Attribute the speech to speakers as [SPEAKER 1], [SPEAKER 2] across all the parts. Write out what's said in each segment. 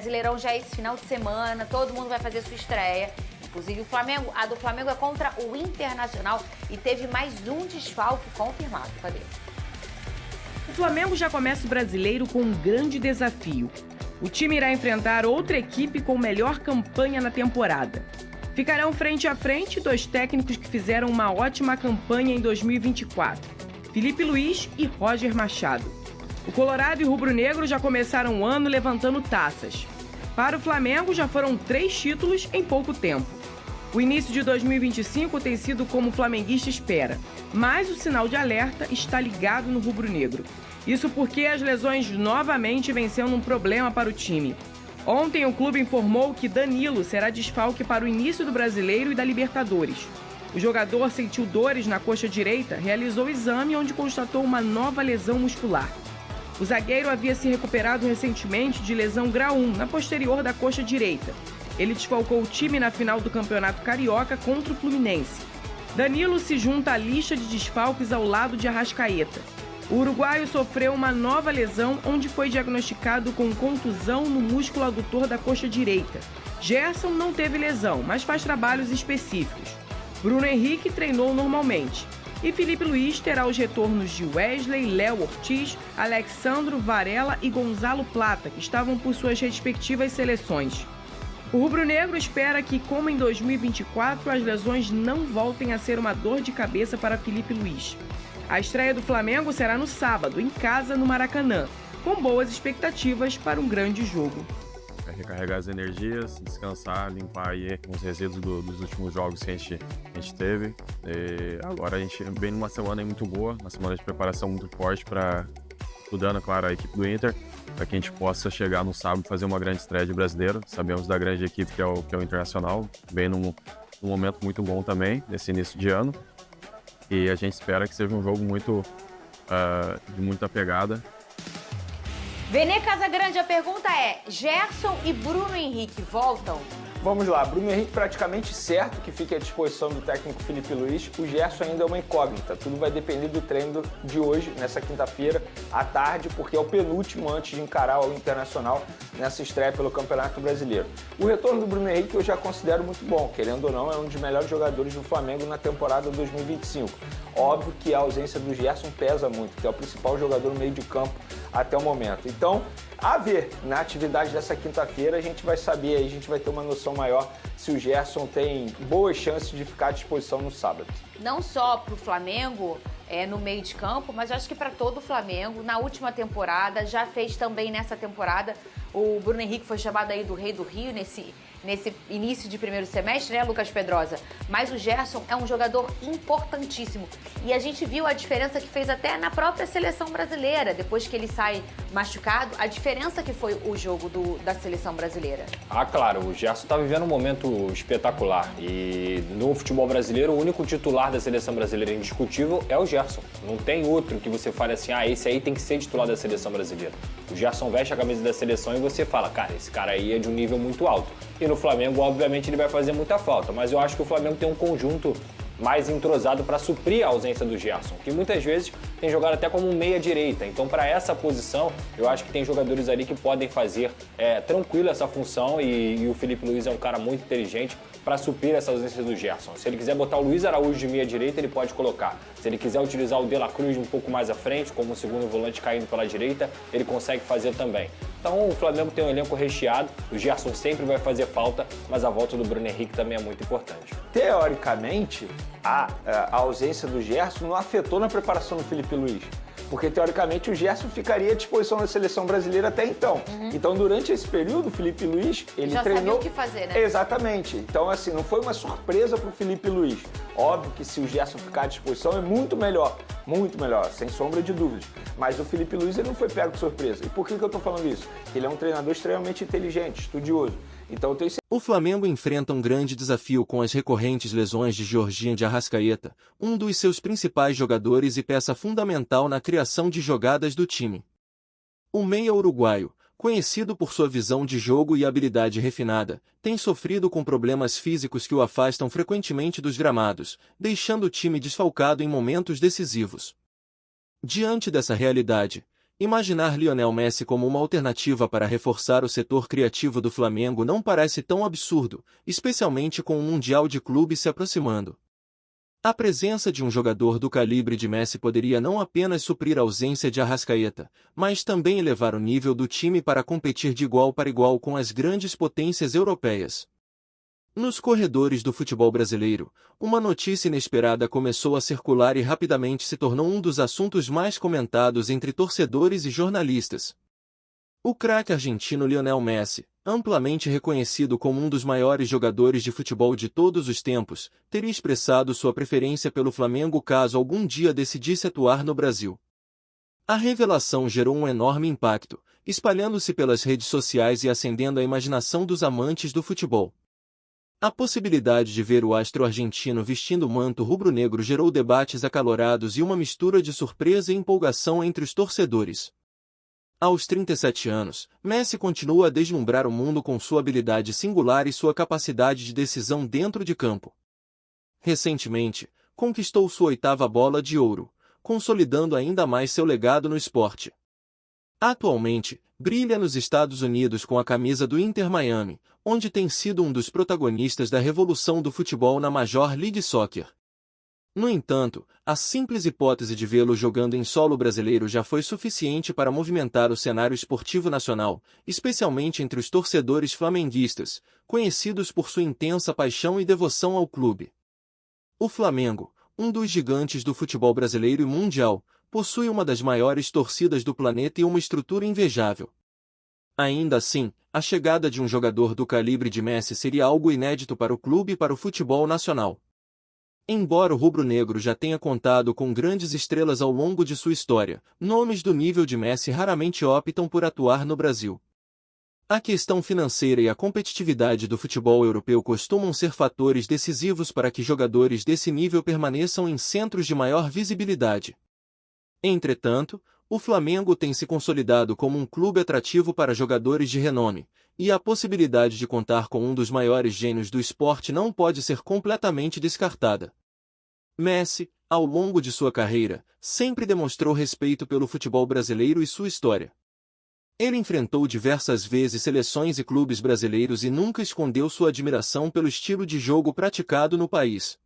[SPEAKER 1] Brasileirão já é esse final de semana, todo mundo vai fazer sua estreia. Inclusive a do Flamengo é contra o Internacional e teve mais um desfalque confirmado. Cadê?
[SPEAKER 2] O Flamengo já começa o Brasileiro com um grande desafio. O time irá enfrentar outra equipe com melhor campanha na temporada. Ficarão frente a frente dois técnicos que fizeram uma ótima campanha em 2024, Felipe Luiz e Roger Machado. O Colorado e o Rubro-Negro já começaram o ano levantando taças. Para o Flamengo já foram 3 títulos em pouco tempo. O início de 2025 tem sido como o flamenguista espera, mas o sinal de alerta está ligado no rubro-negro. Isso porque as lesões novamente vêm sendo um problema para o time. Ontem o clube informou que Danilo será desfalque para o início do Brasileiro e da Libertadores. O jogador sentiu dores na coxa direita, realizou o exame onde constatou uma nova lesão muscular. O zagueiro havia se recuperado recentemente de lesão grau 1 na posterior da coxa direita. Ele desfalcou o time na final do Campeonato Carioca contra o Fluminense. Danilo se junta à lista de desfalques ao lado de Arrascaeta. O uruguaio sofreu uma nova lesão onde foi diagnosticado com contusão no músculo adutor da coxa direita. Gerson não teve lesão, mas faz trabalhos específicos. Bruno Henrique treinou normalmente. E Felipe Luiz terá os retornos de Wesley, Léo Ortiz, Alexandro, Varela e Gonzalo Plata, que estavam por suas respectivas seleções. O rubro-negro espera que, como em 2024, as lesões não voltem a ser uma dor de cabeça para Felipe Luiz. A estreia do Flamengo será no sábado, em casa, no Maracanã, com boas expectativas para um grande jogo.
[SPEAKER 3] Recarregar as energias, descansar, limpar aí os resíduos dos últimos jogos que a gente teve. E agora a gente vem numa semana muito boa, uma semana de preparação muito forte para estudando, claro, a equipe do Inter, para que a gente possa chegar no sábado e fazer uma grande estreia de brasileiro. Sabemos da grande equipe que é o Internacional, vem num momento muito bom também, nesse início de ano. E a gente espera que seja um jogo muito de muita pegada.
[SPEAKER 1] Vene Casagrande, a pergunta é: Gerson e Bruno Henrique voltam?
[SPEAKER 4] Vamos lá, Bruno Henrique praticamente certo que fique à disposição do técnico Felipe Luiz. O Gerson ainda é uma incógnita, tudo vai depender do treino de hoje, nessa quinta-feira, à tarde, porque é o penúltimo antes de encarar o Internacional nessa estreia pelo Campeonato Brasileiro. O retorno do Bruno Henrique eu já considero muito bom, querendo ou não, é um dos melhores jogadores do Flamengo na temporada 2025. Óbvio que a ausência do Gerson pesa muito, que é o principal jogador no meio de campo até o momento. Então, a ver, na atividade dessa quinta-feira, a gente vai saber, aí a gente vai ter uma noção maior se o Gerson tem boas chances de ficar à disposição no sábado.
[SPEAKER 1] Não só para o Flamengo, no meio de campo, mas eu acho que para todo o Flamengo. Na última temporada, já fez também nessa temporada. O Bruno Henrique foi chamado aí do Rei do Rio nesse início de primeiro semestre, né, Lucas Pedrosa? Mas o Gerson é um jogador importantíssimo. E a gente viu a diferença que fez até na própria seleção brasileira. Depois que ele sai machucado, a diferença que foi o jogo da seleção brasileira.
[SPEAKER 5] Ah, claro, o Gerson está vivendo um momento espetacular. E no futebol brasileiro, o único titular da seleção brasileira indiscutível é o Gerson. Não tem outro que você fale assim, esse aí tem que ser titular da seleção brasileira. O Gerson veste a camisa da seleção e você fala, cara, esse cara aí é de um nível muito alto. E no Flamengo, obviamente, ele vai fazer muita falta, mas eu acho que o Flamengo tem um conjunto mais entrosado para suprir a ausência do Gerson, que muitas vezes tem jogado até como um meia-direita. Então, para essa posição, eu acho que tem jogadores ali que podem fazer tranquilo essa função e o Felipe Luiz é um cara muito inteligente para suprir essa ausência do Gerson. Se ele quiser botar o Luiz Araújo de meia-direita, ele pode colocar. Se ele quiser utilizar o De La Cruz um pouco mais à frente, como o segundo volante caindo pela direita, ele consegue fazer também. Então, o Flamengo tem um elenco recheado, o Gerson sempre vai fazer falta, mas a volta do Bruno Henrique também é muito importante.
[SPEAKER 4] Teoricamente, a ausência do Gerson não afetou na preparação do Felipe Luiz. Porque, teoricamente, o Gerson ficaria à disposição da seleção brasileira até então. Então, durante esse período, o Felipe Luiz, ele
[SPEAKER 1] já
[SPEAKER 4] treinou...
[SPEAKER 1] sabia o que fazer, né?
[SPEAKER 4] Exatamente. Então, assim, não foi uma surpresa para o Felipe Luiz. Óbvio que se o Gerson ficar à disposição é muito melhor, sem sombra de dúvidas. Mas o Felipe Luiz, ele não foi pego de surpresa. E por que eu estou falando isso? Porque ele é um treinador extremamente inteligente, estudioso. Então,
[SPEAKER 6] o Flamengo enfrenta um grande desafio com as recorrentes lesões de Jorginho de Arrascaeta, um dos seus principais jogadores e peça fundamental na criação de jogadas do time. O meia uruguaio, conhecido por sua visão de jogo e habilidade refinada, tem sofrido com problemas físicos que o afastam frequentemente dos gramados, deixando o time desfalcado em momentos decisivos. Diante dessa realidade, Imaginar Lionel Messi como uma alternativa para reforçar o setor criativo do Flamengo não parece tão absurdo, especialmente com o Mundial de Clubes se aproximando. A presença de um jogador do calibre de Messi poderia não apenas suprir a ausência de Arrascaeta, mas também elevar o nível do time para competir de igual para igual com as grandes potências europeias. Nos corredores do futebol brasileiro, uma notícia inesperada começou a circular e rapidamente se tornou um dos assuntos mais comentados entre torcedores e jornalistas. O craque argentino Lionel Messi, amplamente reconhecido como um dos maiores jogadores de futebol de todos os tempos, teria expressado sua preferência pelo Flamengo caso algum dia decidisse atuar no Brasil. A revelação gerou um enorme impacto, espalhando-se pelas redes sociais e acendendo a imaginação dos amantes do futebol. A possibilidade de ver o astro argentino vestindo o manto rubro-negro gerou debates acalorados e uma mistura de surpresa e empolgação entre os torcedores. Aos 37 anos, Messi continua a deslumbrar o mundo com sua habilidade singular e sua capacidade de decisão dentro de campo. Recentemente, conquistou sua 8ª bola de ouro, consolidando ainda mais seu legado no esporte. Atualmente, brilha nos Estados Unidos com a camisa do Inter Miami, onde tem sido um dos protagonistas da revolução do futebol na Major League Soccer. No entanto, a simples hipótese de vê-lo jogando em solo brasileiro já foi suficiente para movimentar o cenário esportivo nacional, especialmente entre os torcedores flamenguistas, conhecidos por sua intensa paixão e devoção ao clube. O Flamengo, um dos gigantes do futebol brasileiro e mundial, possui uma das maiores torcidas do planeta e uma estrutura invejável. Ainda assim, a chegada de um jogador do calibre de Messi seria algo inédito para o clube e para o futebol nacional. Embora o rubro-negro já tenha contado com grandes estrelas ao longo de sua história, nomes do nível de Messi raramente optam por atuar no Brasil. A questão financeira e a competitividade do futebol europeu costumam ser fatores decisivos para que jogadores desse nível permaneçam em centros de maior visibilidade. Entretanto, o Flamengo tem se consolidado como um clube atrativo para jogadores de renome, e a possibilidade de contar com um dos maiores gênios do esporte não pode ser completamente descartada. Messi, ao longo de sua carreira, sempre demonstrou respeito pelo futebol brasileiro e sua história. Ele enfrentou diversas vezes seleções e clubes brasileiros e nunca escondeu sua admiração pelo estilo de jogo praticado no país.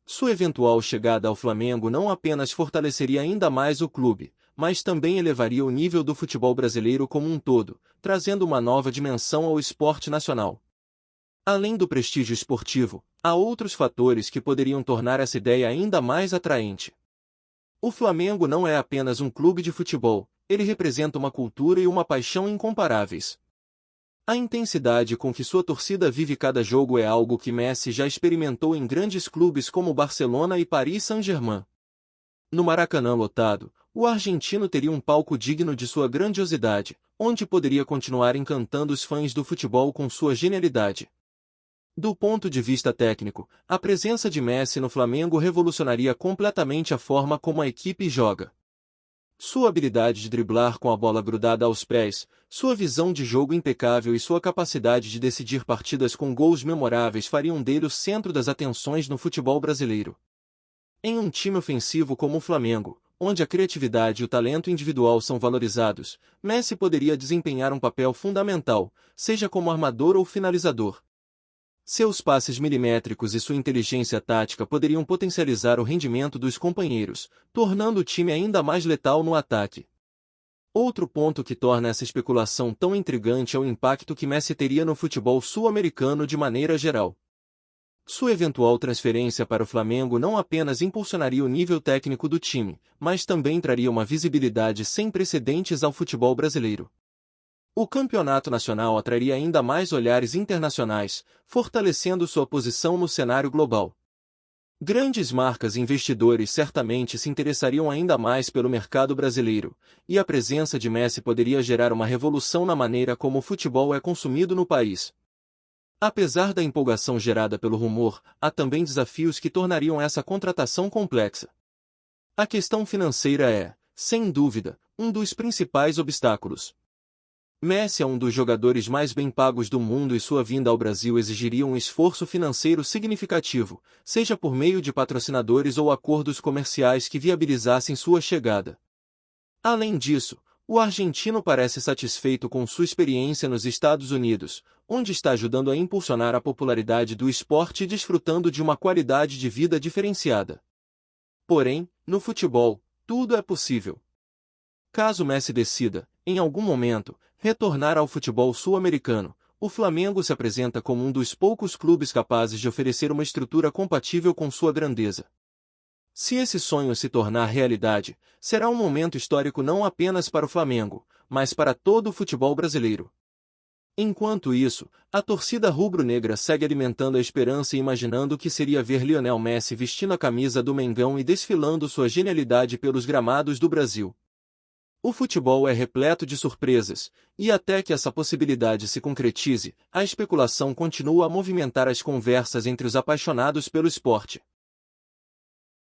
[SPEAKER 6] Sua eventual chegada ao Flamengo não apenas fortaleceria ainda mais o clube, mas também elevaria o nível do futebol brasileiro como um todo, trazendo uma nova dimensão ao esporte nacional. Além do prestígio esportivo, há outros fatores que poderiam tornar essa ideia ainda mais atraente. O Flamengo não é apenas um clube de futebol, ele representa uma cultura e uma paixão incomparáveis. A intensidade com que sua torcida vive cada jogo é algo que Messi já experimentou em grandes clubes como Barcelona e Paris Saint-Germain. No Maracanã lotado, o argentino teria um palco digno de sua grandiosidade, onde poderia continuar encantando os fãs do futebol com sua genialidade. Do ponto de vista técnico, a presença de Messi no Flamengo revolucionaria completamente a forma como a equipe joga. Sua habilidade de driblar com a bola grudada aos pés, sua visão de jogo impecável e sua capacidade de decidir partidas com gols memoráveis fariam dele o centro das atenções no futebol brasileiro. Em um time ofensivo como o Flamengo, onde a criatividade e o talento individual são valorizados, Messi poderia desempenhar um papel fundamental, seja como armador ou finalizador. Seus passes milimétricos e sua inteligência tática poderiam potencializar o rendimento dos companheiros, tornando o time ainda mais letal no ataque. Outro ponto que torna essa especulação tão intrigante é o impacto que Messi teria no futebol sul-americano de maneira geral. Sua eventual transferência para o Flamengo não apenas impulsionaria o nível técnico do time, mas também traria uma visibilidade sem precedentes ao futebol brasileiro. O campeonato nacional atrairia ainda mais olhares internacionais, fortalecendo sua posição no cenário global. Grandes marcas e investidores certamente se interessariam ainda mais pelo mercado brasileiro, e a presença de Messi poderia gerar uma revolução na maneira como o futebol é consumido no país. Apesar da empolgação gerada pelo rumor, há também desafios que tornariam essa contratação complexa. A questão financeira é, sem dúvida, um dos principais obstáculos. Messi é um dos jogadores mais bem pagos do mundo e sua vinda ao Brasil exigiria um esforço financeiro significativo, seja por meio de patrocinadores ou acordos comerciais que viabilizassem sua chegada. Além disso, O argentino parece satisfeito com sua experiência nos Estados Unidos, onde está ajudando a impulsionar a popularidade do esporte e desfrutando de uma qualidade de vida diferenciada. Porém, no futebol, tudo é possível. Caso Messi decida, em algum momento, retornar ao futebol sul-americano, o Flamengo se apresenta como um dos poucos clubes capazes de oferecer uma estrutura compatível com sua grandeza. Se esse sonho se tornar realidade, será um momento histórico não apenas para o Flamengo, mas para todo o futebol brasileiro. Enquanto isso, a torcida rubro-negra segue alimentando a esperança e imaginando o que seria ver Lionel Messi vestindo a camisa do Mengão e desfilando sua genialidade pelos gramados do Brasil. O futebol é repleto de surpresas, e até que essa possibilidade se concretize, a especulação continua a movimentar as conversas entre os apaixonados pelo esporte.